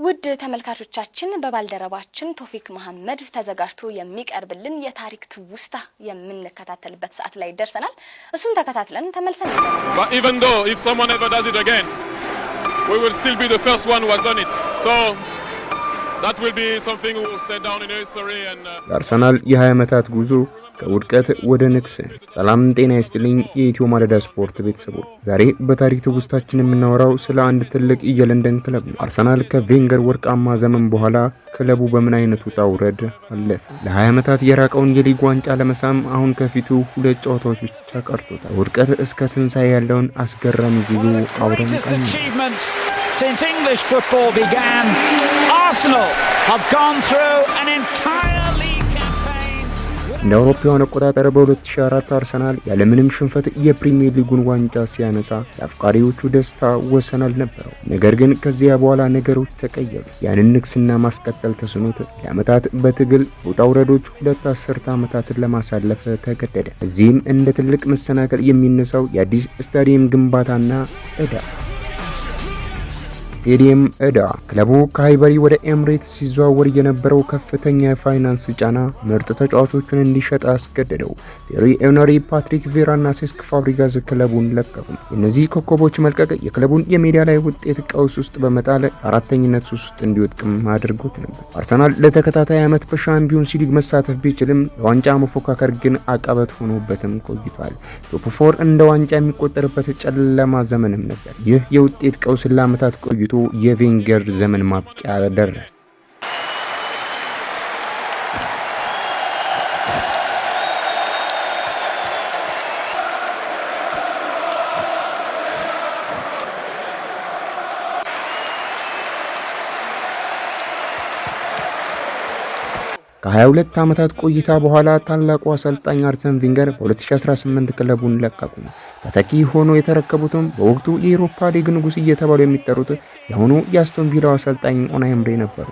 ውድ ተመልካቾቻችን በባልደረባችን ቶፊክ መሐመድ ተዘጋጅቶ የሚቀርብልን የታሪክ ትውስታ የምንከታተልበት ሰዓት ላይ ደርሰናል። እሱን ተከታትለን ተመልሰን But even though if someone ever does it again, we will still be the first one who has done it. So that will be something we will set down in history and አርሰናል የ20 ዓመታት ጉዞ ከውድቀት ወደ ንግስ። ሰላም ጤና ይስጥልኝ የኢትዮ ማለዳ ስፖርት ቤተሰቦች። ዛሬ በታሪክ ትውስታችን የምናወራው ስለ አንድ ትልቅ የለንደን ክለብ ነው። አርሰናል ከቬንገር ወርቃማ ዘመን በኋላ ክለቡ በምን አይነት ውጣ ውረድ አለፈ። ለ20 ዓመታት የራቀውን የሊግ ዋንጫ ለመሳም አሁን ከፊቱ 2 ጨዋታዎች ብቻ ቀርቶታል። ውድቀት እስከ ትንሳኤ ያለውን አስገራሚ ጉዞ አብረን እንቃኛለን። Since English football began, Arsenal have gone through an entire league campaign. እንደ አውሮፓውያን አቆጣጠር በ2004 አርሰናል ያለምንም ሽንፈት የፕሪሚየር ሊጉን ዋንጫ ሲያነሳ ለአፍቃሪዎቹ ደስታ ወሰን አልነበረው። ነገር ግን ከዚያ በኋላ ነገሮች ተቀየሩ። ያንን ንግስና ማስቀጠል ተስኖት ለዓመታት በትግል ውጣ ውረዶች 2 አስርተ ዓመታትን ለማሳለፍ ተገደደ። እዚህም እንደ ትልቅ መሰናከል የሚነሳው የአዲስ ስታዲየም ግንባታና ዕዳ። ስቴዲየም ዕዳ ክለቡ ከሃይበሪ ወደ ኤምሬትስ ሲዘዋወር የነበረው ከፍተኛ የፋይናንስ ጫና ምርጥ ተጫዋቾችን እንዲሸጥ አስገደደው። ቴሪ ኤነሪ፣ ፓትሪክ ቬራ እና ሴስክ ፋብሪጋዝ ክለቡን ለቀቁ። እነዚህ ኮከቦች መልቀቅ የክለቡን የሜዳ ላይ ውጤት ቀውስ ውስጥ በመጣል አራተኝነት ውስጥ እንዲወድቅም አድርጎት ነበር። አርሰናል ለተከታታይ ዓመት በሻምፒዮንስ ሊግ መሳተፍ ቢችልም ለዋንጫ መፎካከር ግን አቀበት ሆኖበትም ቆይቷል። ቶፕ 4 እንደ ዋንጫ የሚቆጠርበት ጨለማ ዘመንም ነበር። ይህ የውጤት ቀውስ ለዓመታት ቆይቶ የቬንገር ዘመን ማብቂያ ደረሰ። ከ22 ዓመታት ቆይታ በኋላ ታላቁ አሰልጣኝ አርሰን ቬንገር በ2018 ክለቡን ለቀቁ። ተተኪ ሆኖ የተረከቡትም በወቅቱ የአውሮፓ ሊግ ንጉስ እየተባሉ የሚጠሩት የሆኑ የአስቶን ቪላው አሰልጣኝ ኡናይ ኤምሬ ነበሩ።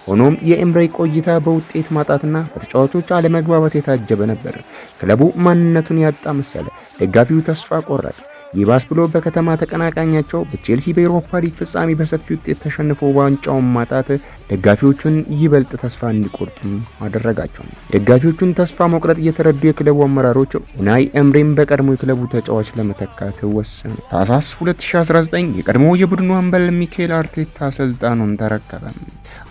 ሆኖም የኤምሬ ቆይታ በውጤት ማጣትና በተጫዋቾች አለመግባባት የታጀበ ነበር። ክለቡ ማንነቱን ያጣ መሰለ። ደጋፊው ተስፋ ቆረጠ። ይባስ ብሎ በከተማ ተቀናቃኛቸው በቼልሲ በአውሮፓ ሊግ ፍጻሜ በሰፊ ውጤት ተሸንፎ ዋንጫውን ማጣት ደጋፊዎቹን ይበልጥ ተስፋ እንዲቆርጡም አደረጋቸው። ደጋፊዎቹን ተስፋ መቁረጥ የተረዱ የክለቡ አመራሮች ኡናይ ኤምሬን በቀድሞ የክለቡ ተጫዋች ለመተካት ወሰኑ። ታህሳስ 2019 የቀድሞ የቡድኑ አምበል ሚኬል አርቴታ ስልጣኑን ተረከበ።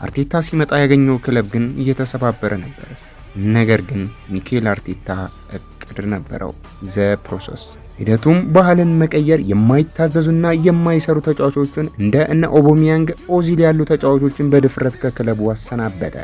አርቴታ ሲመጣ ያገኘው ክለብ ግን እየተሰባበረ ነበር። ነገር ግን ሚኬል አርቴታ እቅድ ነበረው። ዘ ፕሮሰስ ሂደቱም ባህልን መቀየር፣ የማይታዘዙና የማይሰሩ ተጫዋቾችን እንደ ኦቦሚያንግ፣ ኦዚል ያሉ ተጫዋቾችን በድፍረት ከክለቡ አሰናበተ።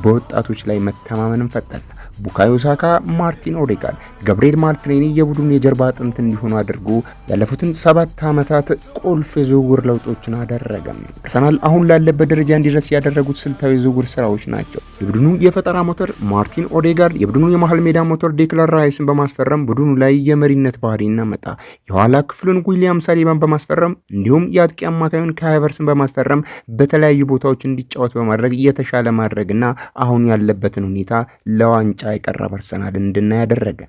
በወጣቶች ላይ መተማመንን ፈጠረ። ቡካዮ ሳካ፣ ማርቲን ኦዴጋርድ፣ ገብርኤል ማርቲኔሊ የቡድኑ የጀርባ አጥንት እንዲሆኑ አድርጎ ያለፉትን 7 ዓመታት ቁልፍ የዝውውር ለውጦችን አደረገ። አርሰናል አሁን ላለበት ደረጃ እንዲደርስ ያደረጉት ስልታዊ ዝውውር ስራዎች ናቸው። የቡድኑ የፈጠራ ሞተር ማርቲን ኦዴጋርድ የቡድኑ የመሃል ሜዳ ሞተር ዴክላን ራይስን በማስፈረም ቡድኑ ላይ የመሪነት ባህሪና መጣ። የኋላ ክፍሉን ዊሊያም ሳሊባን በማስፈረም እንዲሁም የአጥቂ አማካዩን ካይቨርስን በማስፈረም በተለያዩ ቦታዎች እንዲጫወት በማድረግ የተሻለ ማድረግና አሁን ያለበትን ሁኔታ ለዋንጫ የቀረበ አርሰናል እንድናይ ያደረገ።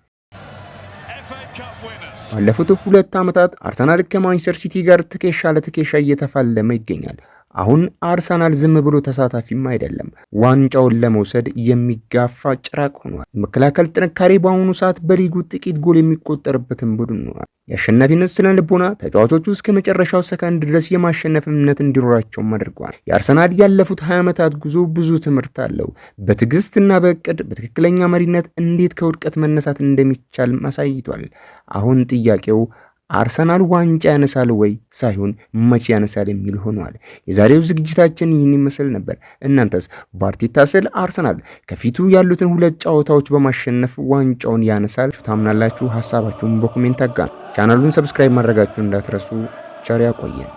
ባለፉት 2 ዓመታት አርሰናል ከማንቸስተር ሲቲ ጋር ትከሻ ለትከሻ እየተፋለመ ይገኛል። አሁን አርሰናል ዝም ብሎ ተሳታፊም አይደለም፣ ዋንጫውን ለመውሰድ የሚጋፋ ጭራቅ ሆኗል። መከላከል ጥንካሬ በአሁኑ ሰዓት በሊጉ ጥቂት ጎል የሚቆጠርበትን ቡድን ነው። የአሸናፊነት ስነ ልቦና ተጫዋቾቹ እስከ መጨረሻው ሰከንድ ድረስ የማሸነፍ እምነት እንዲኖራቸውም አድርጓል። የአርሰናል ያለፉት 20 ዓመታት ጉዞ ብዙ ትምህርት አለው። በትዕግስትና በእቅድ በትክክለኛ መሪነት እንዴት ከውድቀት መነሳት እንደሚቻል አሳይቷል። አሁን ጥያቄው አርሰናል ዋንጫ ያነሳል ወይ ሳይሆን መቼ ያነሳል የሚል ሆኗል። የዛሬው ዝግጅታችን ይህን ይመስል ነበር። እናንተስ በአርቴታ ስል አርሰናል ከፊቱ ያሉትን 2 ጨዋታዎች በማሸነፍ ዋንጫውን ያነሳል ታምናላችሁ? ሐሳባችሁን በኮሜንት አጋሩ። ቻናሉን ሰብስክራይብ ማድረጋችሁን እንዳትረሱ። ቸር ያቆየን።